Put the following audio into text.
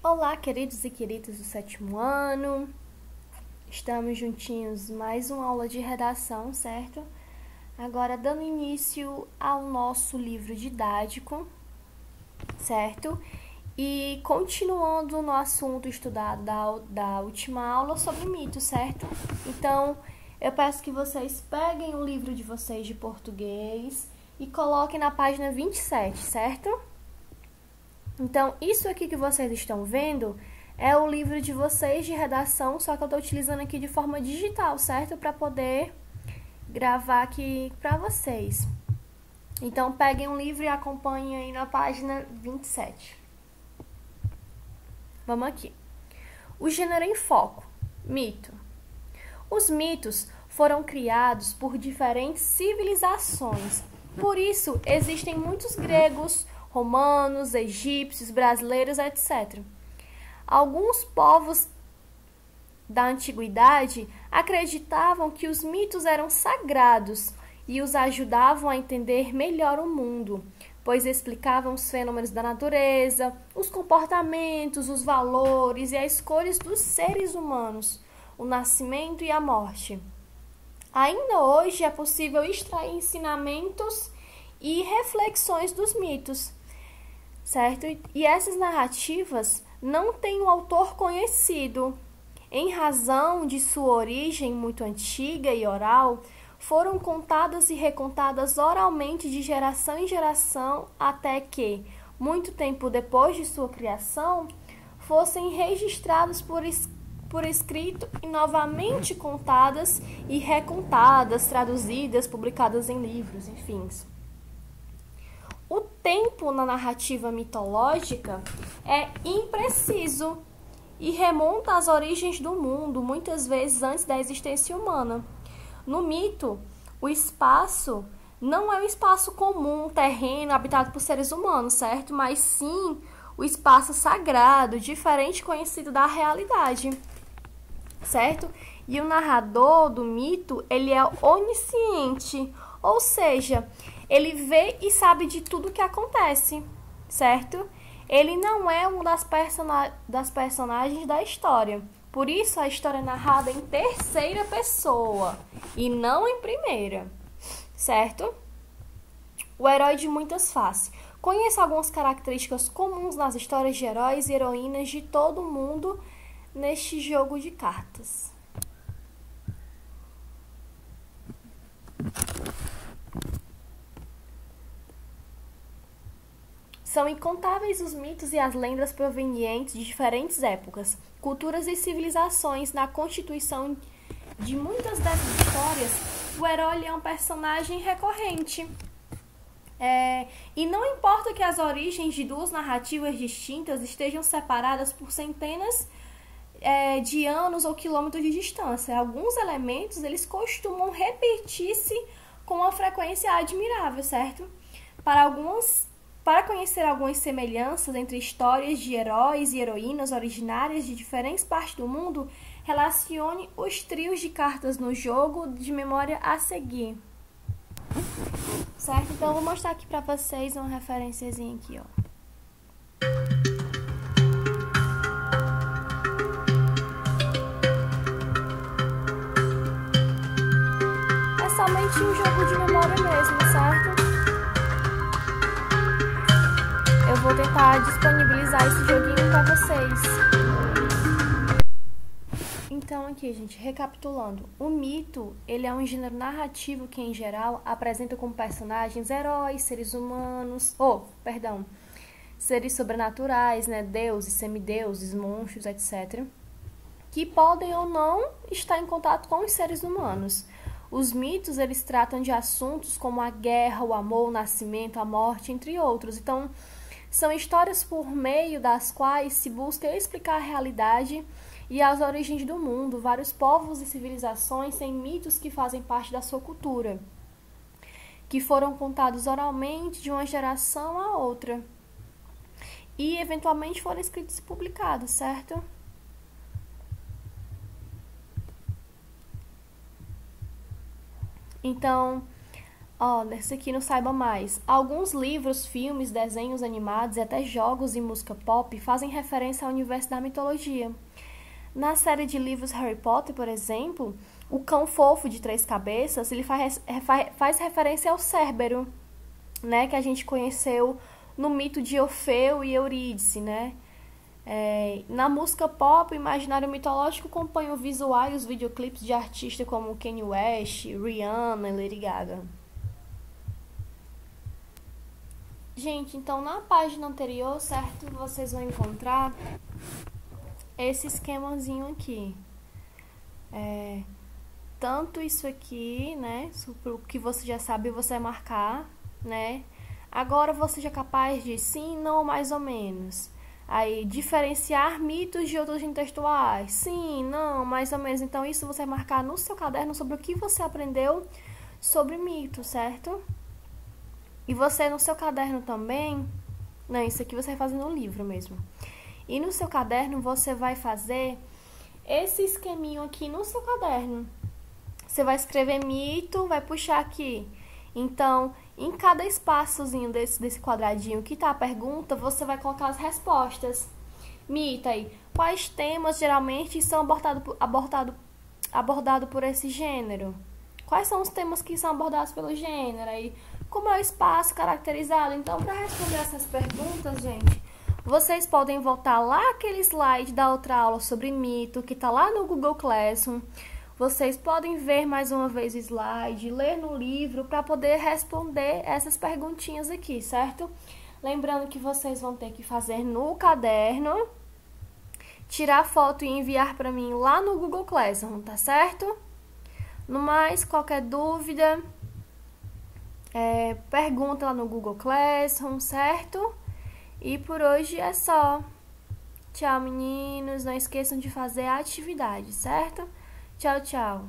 Olá, queridos e queridas do sétimo ano. Estamos juntinhos, mais uma aula de redação, certo? Agora, dando início ao nosso livro didático, certo? E continuando no assunto estudado da última aula sobre mitos, certo? Então, eu peço que vocês peguem o livro de vocês de português e coloquem na página 27, certo? Então, isso aqui que vocês estão vendo é o livro de vocês de redação, só que eu estou utilizando aqui de forma digital, certo? Para poder gravar aqui para vocês. Então, peguem um livro e acompanhem aí na página 27. Vamos aqui. O gênero em foco. Mito. Os mitos foram criados por diferentes civilizações. Por isso, existem muitos gregos, romanos, egípcios, brasileiros, etc. Alguns povos da antiguidade acreditavam que os mitos eram sagrados e os ajudavam a entender melhor o mundo, pois explicavam os fenômenos da natureza, os comportamentos, os valores e as escolhas dos seres humanos, o nascimento e a morte. Ainda hoje é possível extrair ensinamentos e reflexões dos mitos, certo? E essas narrativas não têm um autor conhecido. Em razão de sua origem muito antiga e oral, foram contadas e recontadas oralmente de geração em geração até que, muito tempo depois de sua criação, fossem registradas por escrito e novamente contadas e recontadas, traduzidas, publicadas em livros, enfim. O tempo na narrativa mitológica é impreciso e remonta às origens do mundo, muitas vezes antes da existência humana. No mito, o espaço não é um espaço comum, terreno, habitado por seres humanos, certo? Mas sim o espaço sagrado, diferente conhecido da realidade, certo? E o narrador do mito, ele é onisciente, ou seja, ele vê e sabe de tudo o que acontece, certo? Ele não é uma das personagens da história. Por isso, a história é narrada em terceira pessoa e não em primeira, certo? O herói de muitas faces. Conheça algumas características comuns nas histórias de heróis e heroínas de todo mundo neste jogo de cartas. São incontáveis os mitos e as lendas provenientes de diferentes épocas, culturas e civilizações. Na constituição de muitas dessas histórias, o herói é um personagem recorrente. E não importa que as origens de duas narrativas distintas estejam separadas por centenas de anos ou quilômetros de distância. Alguns elementos eles costumam repetir-se com uma frequência admirável, certo? Para conhecer algumas semelhanças entre histórias de heróis e heroínas originárias de diferentes partes do mundo, relacione os trios de cartas no jogo de memória a seguir. Certo? Então, eu vou mostrar aqui para vocês uma referenciazinha aqui, ó. É somente um jogo de memória mesmo, certo? Eu vou tentar disponibilizar esse joguinho para vocês. Então aqui, gente, recapitulando. O mito, ele é um gênero narrativo que, em geral, apresenta como personagens heróis, seres humanos... seres sobrenaturais, né? Deuses, semideuses, monstros, etc. Que podem ou não estar em contato com os seres humanos. Os mitos, eles tratam de assuntos como a guerra, o amor, o nascimento, a morte, entre outros. Então, são histórias por meio das quais se busca explicar a realidade e as origens do mundo. Vários povos e civilizações têm mitos que fazem parte da sua cultura, que foram contados oralmente de uma geração a outra e, eventualmente, foram escritos e publicados, certo? Então, Ó, nesse aqui não saiba mais. Alguns livros, filmes, desenhos animados e até jogos e música pop fazem referência ao universo da mitologia. Na série de livros Harry Potter, por exemplo, o cão fofo de 3 cabeças, ele faz referência ao Cérbero, né, que a gente conheceu no mito de Orfeu e Eurídice, né? Na música pop, o imaginário mitológico acompanha o visual e os videoclipes de artistas como Kanye West, Rihanna e Lady Gaga. Gente, então na página anterior, certo? Vocês vão encontrar esse esquemazinho aqui. Tanto isso aqui, né? O que você já sabe, você vai marcar, né? Agora você já é capaz de sim, não, mais ou menos. Aí, diferenciar mitos de outros intelectuais. Sim, não, mais ou menos. Então, isso você vai marcar no seu caderno sobre o que você aprendeu sobre mito, certo? E você no seu caderno também... Não, isso aqui você vai fazer no livro mesmo. E no seu caderno você vai fazer esse esqueminho aqui no seu caderno. Você vai escrever mito, vai puxar aqui. Então, em cada espaçozinho desse quadradinho que tá a pergunta, você vai colocar as respostas. Mito aí. Quais temas geralmente são abordados por esse gênero? Quais são os temas que são abordados pelo gênero? Aí, como é o espaço caracterizado? Então, para responder essas perguntas, gente, vocês podem voltar lá aquele slide da outra aula sobre mito, que tá lá no Google Classroom. Vocês podem ver mais uma vez o slide, ler no livro para poder responder essas perguntinhas aqui, certo? Lembrando que vocês vão ter que fazer no caderno, tirar foto e enviar para mim lá no Google Classroom, tá certo? No mais, qualquer dúvida, pergunta lá no Google Classroom, certo? E por hoje é só. Tchau, meninos. Não esqueçam de fazer a atividade, certo? Tchau, tchau.